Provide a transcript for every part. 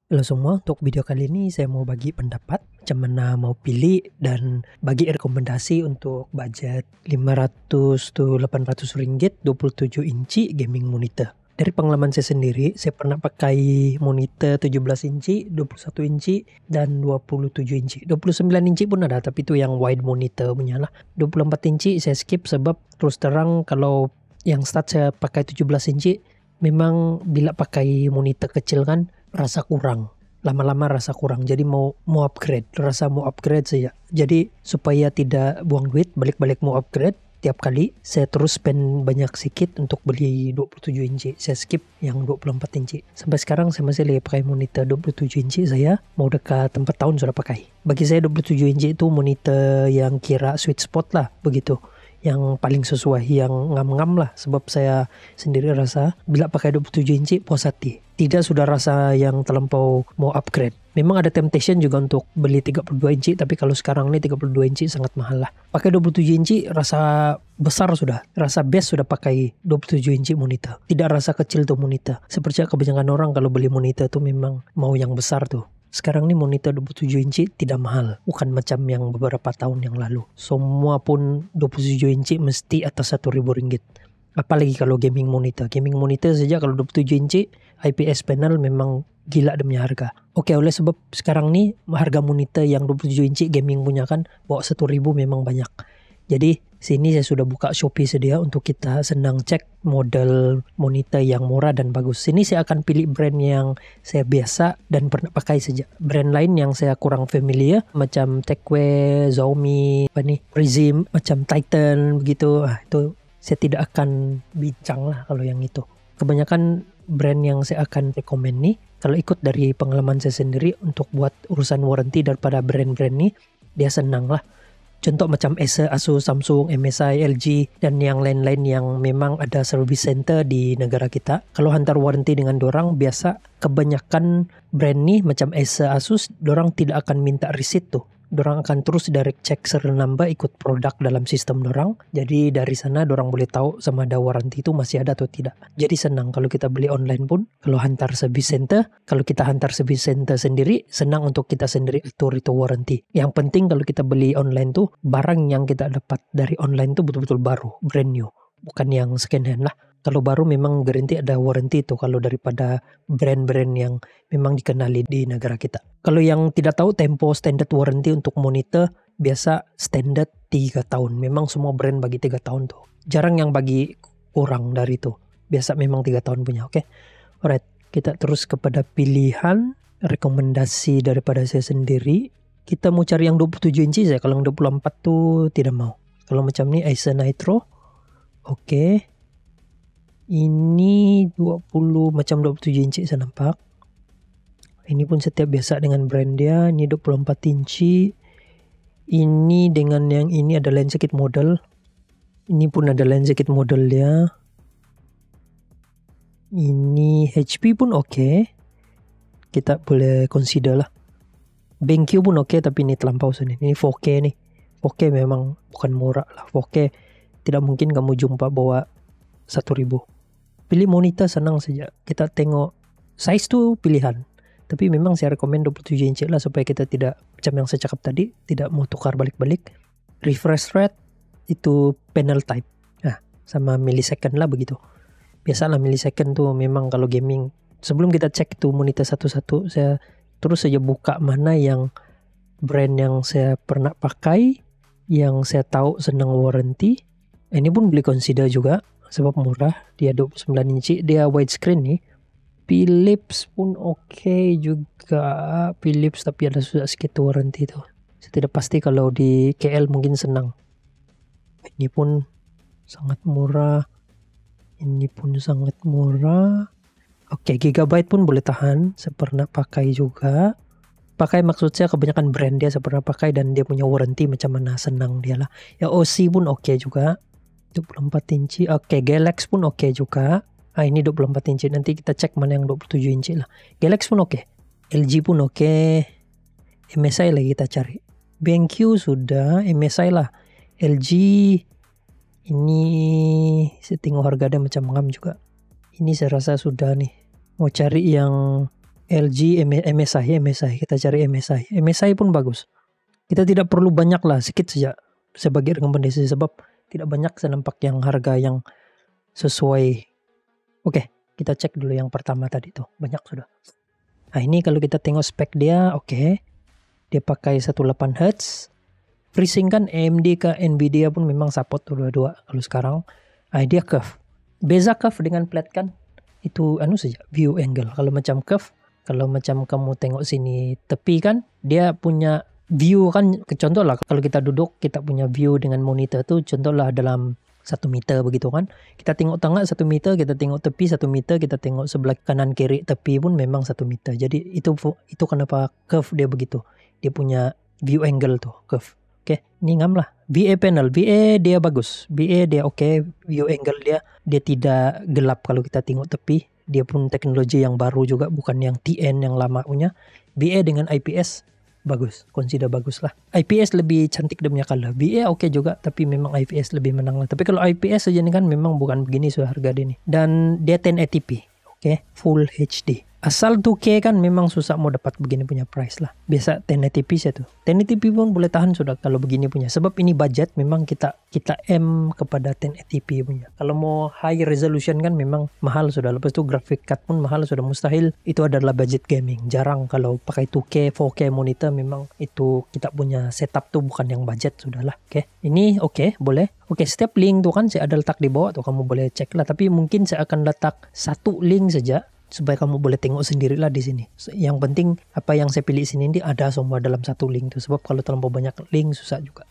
Halo semua, untuk video kali ini saya mau bagi pendapat macam mana mau pilih dan bagi rekomendasi untuk budget 500 to 800 ringgit 27 inci gaming monitor. Dari pengalaman saya sendiri, saya pernah pakai monitor 17 inci, 21 inci, dan 27 inci. 29 inci pun ada, tapi itu yang wide monitor punya lah. 24 inci saya skip sebab terus terang kalau yang start saya pakai 17 inci, memang bila pakai monitor kecil kan rasa kurang, lama-lama rasa kurang, jadi mau upgrade saja. Jadi supaya tidak buang duit balik-balik mau upgrade tiap kali, saya terus spend banyak sedikit untuk beli 27 inci. Saya skip yang 24 inci. Sampai sekarang saya masih lagi pakai monitor 27 inci. Saya mau dekat 4 tahun sudah pakai. Bagi saya 27 inci itu monitor yang kira sweet spot lah begitu, yang paling sesuai, yang ngam-ngam lah. Sebab saya sendiri rasa bila pakai 27 inci puas hati, tidak sudah rasa yang terlampau mau upgrade. Memang ada temptation juga untuk beli 32 inci, tapi kalau sekarang ini 32 inci sangat mahal lah. Pakai 27 inci rasa besar sudah, rasa best sudah pakai 27 inci monitor. Tidak rasa kecil tuh monitor. Seperti kebanyakan orang kalau beli monitor tuh memang mau yang besar tuh. Sekarang nih monitor 27 inci tidak mahal, bukan macam yang beberapa tahun yang lalu. Semua pun 27 inci mesti atas 1.000 ringgit. Apalagi kalau gaming monitor. Gaming monitor saja kalau 27 inci IPS panel memang gila demi harga. Oke, oleh sebab sekarang nih harga monitor yang 27 inci gaming punya kan bawa 1.000 memang banyak. Jadi sini saya sudah buka Shopee sedia untuk kita senang cek model monitor yang murah dan bagus. Sini saya akan pilih brand yang saya biasa dan pernah pakai saja. Brand lain yang saya kurang familiar macam Techwear, Xiaomi, Prism, macam Titan begitu. Itu saya tidak akan bincang lah kalau yang itu. Kebanyakan brand yang saya akan rekomen nih, kalau ikut dari pengalaman saya sendiri untuk buat urusan warranty daripada brand-brand nih, dia senang lah. Contoh macam Acer, Asus, Samsung, MSI, LG, dan yang lain-lain yang memang ada service center di negara kita. Kalau hantar warranty dengan dorang, biasa kebanyakan brand nih macam Acer, Asus, dorang tidak akan minta receipt tuh. Dorang akan terus direct check serial number ikut produk dalam sistem dorang. Jadi dari sana dorang boleh tahu sama ada warranty itu masih ada atau tidak. Jadi senang kalau kita beli online pun, kalau hantar service center, kalau kita hantar service center sendiri, senang untuk kita sendiri atur itu warranty. Yang penting kalau kita beli online tuh, barang yang kita dapat dari online tuh betul-betul baru, brand new. Bukan yang second hand lah. Kalau baru memang garanti ada warranty itu kalau daripada brand-brand yang memang dikenali di negara kita. Kalau yang tidak tahu, tempo standard warranty untuk monitor biasa standard 3 tahun. Memang semua brand bagi 3 tahun tuh. Jarang yang bagi kurang dari itu. Biasa memang 3 tahun punya. Oke. Alright, kita terus kepada pilihan rekomendasi daripada saya sendiri. Kita mau cari yang 27 inci saya. Kalau yang 24 tuh tidak mau. Kalau macam ni Acer Nitro. Oke. Ini 20 macam 27 inci saya nampak. Ini pun setiap biasa dengan brand dia. Ini 24 inci. Ini dengan yang ini ada lensa kit model. Ini pun ada lensa kit model dia. Ini HP pun oke. Kita boleh consider lah. BenQ pun oke, tapi ini terlampau sini. Ini 4K nih. 4K memang bukan murah lah. 4K tidak mungkin kamu jumpa bawa 1.000. Pilih monitor senang saja. Kita tengok size tu pilihan. Tapi memang saya rekomen 27 inci lah supaya kita tidak, macam yang saya cakap tadi, tidak mau tukar balik-balik. Refresh rate itu panel type. Sama millisecond lah begitu. Biasalah millisecond tu memang kalau gaming. Sebelum kita cek tu monitor satu-satu, saya terus saja buka mana yang brand yang saya pernah pakai, yang saya tahu senang warranty. Ini pun boleh consider juga. Sebab murah, dia 29 inci, dia widescreen nih. Philips pun oke juga. Philips tapi ada sudah sedikit warranty tuh. Saya tidak pasti kalau di KL mungkin senang. Ini pun sangat murah. Ini pun sangat murah. Oke, Gigabyte pun boleh tahan. Saya pernah pakai juga. Pakai maksud saya kebanyakan brand dia saya pernah pakai dan dia punya warranty macam mana, senang dia lah. Ya OC pun oke juga. 24 inci. Oke, Galaxy pun oke juga. Ini 24 inci. Nanti kita cek mana yang 27 inci lah. Galaxy pun oke. LG pun oke. MSI lagi kita cari. BenQ sudah. MSI lah. LG. Ini saya tengok harga dia macam ngam juga. Ini saya rasa sudah nih. Mau cari yang LG MSI, kita cari MSI pun bagus. Kita tidak perlu banyak lah, sedikit saja sebagai rekomendasi, sebab tidak banyak senampak yang harga yang sesuai. Oke, kita cek dulu yang pertama tadi tuh, banyak sudah. Nah ini kalau kita tengok spek dia, oke, dia pakai 18 Hz. FreeSync kan AMD ke Nvidia pun memang support dua-dua kalau sekarang. Nah dia curve. Beza curve dengan flat kan itu saja view angle. Kalau macam curve, kalau macam kamu tengok sini tepi kan, dia punya view kan, contoh lah kalau kita duduk, kita punya view dengan monitor tuh contoh lah dalam 1 meter begitu kan. Kita tengok tengah 1 meter, kita tengok tepi 1 meter, kita tengok sebelah kanan kiri tepi pun memang 1 meter. Jadi itu kenapa curve dia begitu. Dia punya view angle tuh curve. Oke, ini ngam lah. VA panel, VA dia bagus. VA dia oke, view angle dia tidak gelap kalau kita tengok tepi. Dia pun teknologi yang baru juga, bukan yang TN yang lama punya. VA dengan IPS bagus, consider bagus lah. IPS lebih cantik dia punya color. VA oke juga, tapi memang IPS lebih menang lah. Tapi kalau IPS saja ini kan memang bukan begini sudah harga dia nih. Dan dia 1080p, oke, full HD. Asal 2K kan memang susah mau dapat begini punya price lah. Biasa 1080p sih tuh. 1080p pun boleh tahan sudah kalau begini punya. Sebab ini budget memang kita M kepada 1080p punya. Kalau mau high resolution kan memang mahal sudah. Lepas itu graphic card pun mahal sudah, mustahil. Itu adalah budget gaming. Jarang kalau pakai 2K, 4K monitor, memang itu kita punya setup tuh bukan yang budget sudah lah. Oke. Ini oke, boleh. Oke, step link tuh kan saya ada letak di bawah tuh, kamu boleh cek lah. Tapi mungkin saya akan letak satu link saja supaya kamu boleh tengok sendirilah di sini. Yang penting apa yang saya pilih sini ini ada semua dalam satu link tuh, sebab kalau terlalu banyak link susah juga.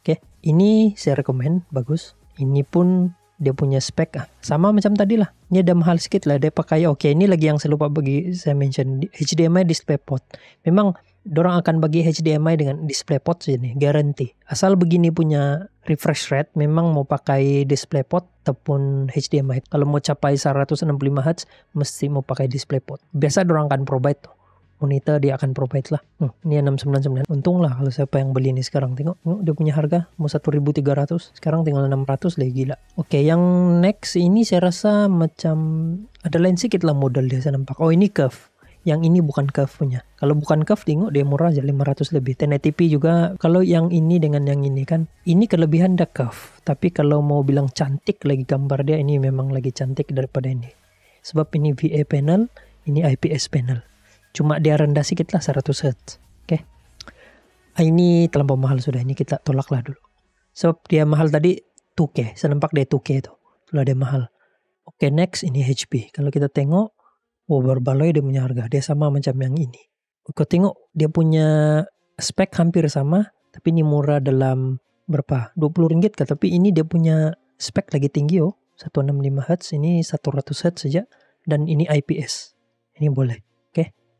Oke, ini saya rekomen, bagus. Ini pun dia punya spek sama macam tadi lah. Ini ada mahal sedikit lah dia pakai. Oke, ini lagi yang saya lupa bagi saya mention, HDMI DisplayPort. Memang dorang akan bagi HDMI dengan DisplayPort sini, guarantee. Asal begini punya refresh rate, memang mau pakai DisplayPort ataupun HDMI. Kalau mau capai 165 Hz, mesti mau pakai DisplayPort. Biasa dorang akan provide tuh. Monitor dia akan provide lah. Ini 699. Untung lah kalau siapa yang beli ini sekarang. Tengok dia punya harga mau 1.300. Sekarang tinggal 600 lagi, gila. Oke, yang next ini saya rasa macam ada lain sedikit lah model dia saya nampak. Oh, ini curve. Yang ini bukan curve punya. Kalau bukan curve, tengok dia murah aja 500 lebih. 1080p juga. Kalau yang ini dengan yang ini kan, ini kelebihan dia curve. Tapi kalau mau bilang cantik lagi gambar dia, ini memang lagi cantik daripada ini. Sebab ini VA panel, ini IPS panel. Cuma dia rendah sedikit lah 100 Hz. Oke. Ini terlampau mahal sudah. Ini kita tolak lah dulu. Sebab dia mahal tadi 2K. Saya nampak dia 2K tuh. Kalau dia mahal. Oke, next ini HP. Kalau kita tengok, berbaloi dia punya harga. Dia sama macam yang ini. Kau tengok dia punya spek hampir sama. Tapi ini murah dalam berapa? 20 ringgit kah? Tapi ini dia punya spek lagi tinggi 165 Hz. Ini 100 Hz saja. Dan ini IPS. Ini boleh.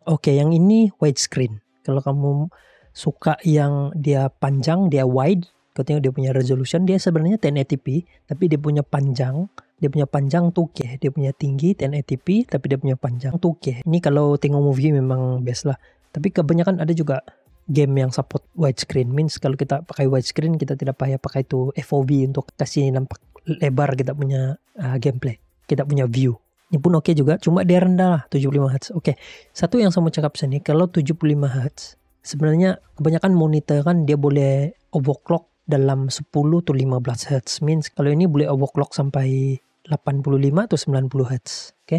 Oke, yang ini widescreen. Kalau kamu suka yang dia panjang, dia wide. Kau tengok dia punya resolution. Dia sebenarnya 1080p. Tapi dia punya panjang. Dia punya panjang 2K. Dia punya tinggi 1080p. Tapi dia punya panjang 2K. Ini kalau tengok movie memang best lah. Tapi kebanyakan ada juga game yang support widescreen. Means kalau kita pakai widescreen, kita tidak payah pakai itu FOV untuk kasih nampak lebar kita punya gameplay. Kita punya view. Ini pun oke juga. Cuma dia rendah lah 75 Hz. Oke. Satu yang saya mau cakap sini. Kalau 75 Hz. Sebenarnya kebanyakan monitor kan dia boleh overclock dalam 10 to 15 Hz. Means kalau ini boleh overclock sampai 85 atau 90 Hz. Oke.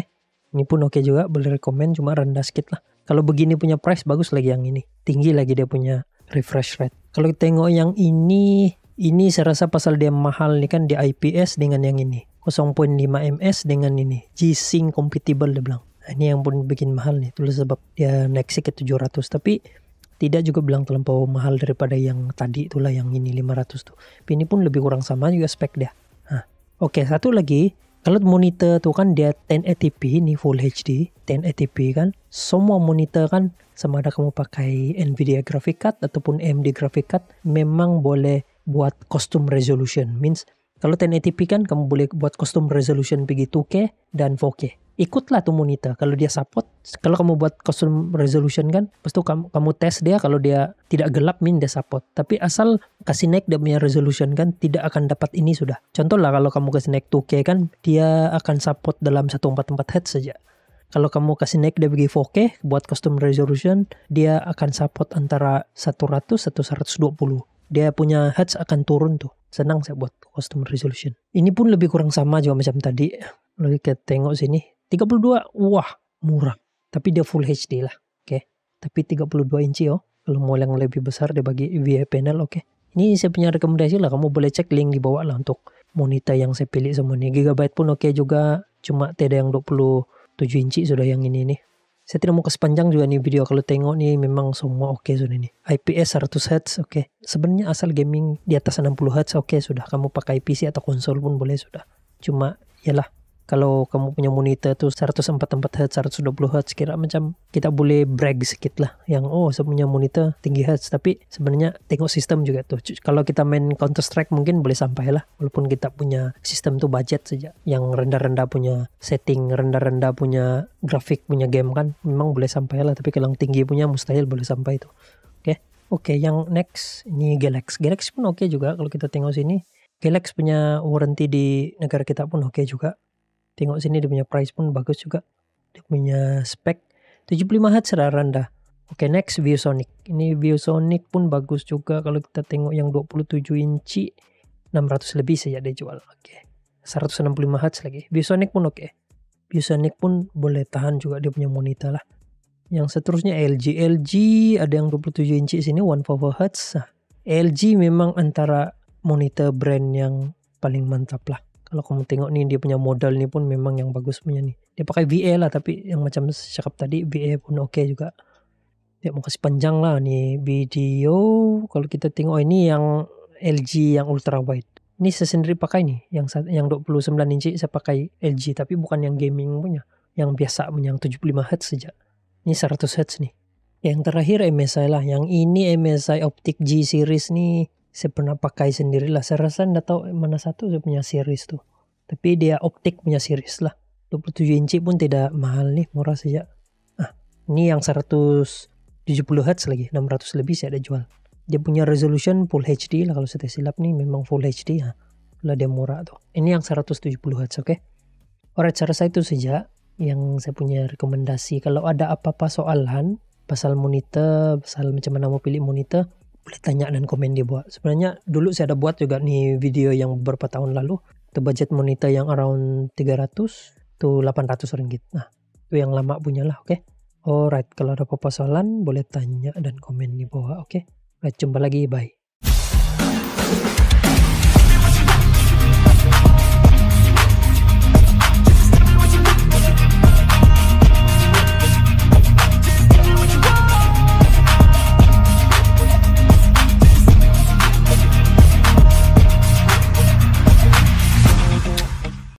Ini pun oke juga. Boleh rekomen. Cuma rendah sedikit lah. Kalau begini punya price bagus lagi yang ini. Tinggi lagi dia punya refresh rate. Kalau kita tengok yang ini saya rasa pasal dia mahal nih kan, dia IPS dengan yang ini. 0.5 ms dengan ini. G-Sync compatible dia bilang. Nah, ini yang pun bikin mahal nih. Tulis sebab dia naik sedikit 700. Tapi tidak juga bilang terlampau mahal daripada yang tadi itulah yang ini 500 tuh. Tapi ini pun lebih kurang sama juga spek dia. Oke, satu lagi. Kalau monitor tuh kan dia 1080p, ini full HD. 1080p kan. Semua monitor kan sama ada kamu pakai Nvidia graphic card ataupun AMD graphic card, memang boleh buat custom resolution. Means kalau 1080p kan kamu boleh buat custom resolution pergi 2K dan 4K. Ikutlah tuh monitor. Kalau dia support, kalau kamu buat custom resolution kan, lepas tu kamu tes dia, kalau dia tidak gelap, dia support. Tapi asal kasih naik dia punya resolution kan, tidak akan dapat ini sudah. Contoh lah kalau kamu kasih naik 2K kan, dia akan support dalam 144 Hz saja. Kalau kamu kasih naik dari 4K buat custom resolution, dia akan support antara 100 atau 120. Dia punya hertz akan turun tuh. Senang saya buat custom resolution. Ini pun lebih kurang sama juga macam tadi. Kalau kita tengok sini, 32, wah murah. Tapi dia full HD lah, oke. Tapi 32 inci Kalau mau yang lebih besar dia bagi VIA panel, oke. Ini saya punya rekomendasi lah, kamu boleh cek link di bawah lah untuk monitor yang saya pilih semua nih. Gigabyte pun oke juga, cuma tidak yang 27 inci sudah yang ini nih. Saya tidak mau kesepanjang juga nih video, kalau tengok nih memang semua oke sudah nih. IPS 100Hz oke. Sebenarnya asal gaming di atas 60Hz oke sudah. Kamu pakai PC atau konsol pun boleh sudah. Cuma yalah, kalau kamu punya monitor tuh 144Hz, 120Hz, kira macam kita boleh brag sedikit lah. Yang saya punya monitor tinggi Hz, tapi sebenarnya tengok sistem juga tuh. Kalau kita main Counter Strike mungkin boleh sampai lah. Walaupun kita punya sistem tuh budget saja. Yang rendah-rendah punya setting, rendah-rendah punya grafik, punya game kan. Memang boleh sampai lah, tapi kalau yang tinggi punya mustahil boleh sampai tuh. Oke, yang next ini Galaxy. Galaxy pun oke juga kalau kita tengok sini. Galaxy punya warranty di negara kita pun oke juga. Tengok sini dia punya price pun bagus juga. Dia punya spek 75Hz rendah. Oke, next ViewSonic. Ini ViewSonic pun bagus juga kalau kita tengok yang 27 inci 600 lebih saja dia jual. Oke. 165Hz lagi. ViewSonic pun oke. ViewSonic pun boleh tahan juga, dia punya monitor lah. Yang seterusnya LG. LG ada yang 27 inci sini 144Hz. Nah, LG memang antara monitor brand yang paling mantap lah. Kalau kamu tengok nih dia punya modal nih pun memang yang bagus punya nih. Dia pakai VA lah, tapi yang macam cakap tadi VA pun oke juga. Dia mau kasih panjang lah nih video. Kalau kita tengok ini yang LG yang ultra wide. Ini saya sendiri pakai nih. Yang 29 inci saya pakai LG, tapi bukan yang gaming punya. Yang biasa punya yang 75Hz saja. Ini 100Hz nih. Yang terakhir MSI lah. Yang ini MSI Optic G series nih. Saya pernah pakai sendiri lah. Saya rasa enggak tahu mana satu saya punya series tuh. Tapi dia Optic punya series lah. 27 inci pun tidak mahal nih, murah saja. Ini yang 170Hz lagi, 600 lebih saya ada jual. Dia punya resolution full HD lah, kalau saya silap nih memang full HD ya. Lah dia murah tuh. Ini yang 170Hz, oke. Alright, saya rasa itu saja yang saya punya rekomendasi. Kalau ada apa-apa soalan pasal monitor, pasal macam mana mau pilih monitor, boleh tanya dan komen di bawah. Sebenarnya dulu saya ada buat juga nih video yang beberapa tahun lalu. Itu budget monitor yang around 300 to 800 ringgit. Nah, itu yang lama punya lah, oke. Alright, kalau ada apa-apa soalan boleh tanya dan komen di bawah, oke. Jumpa lagi, bye.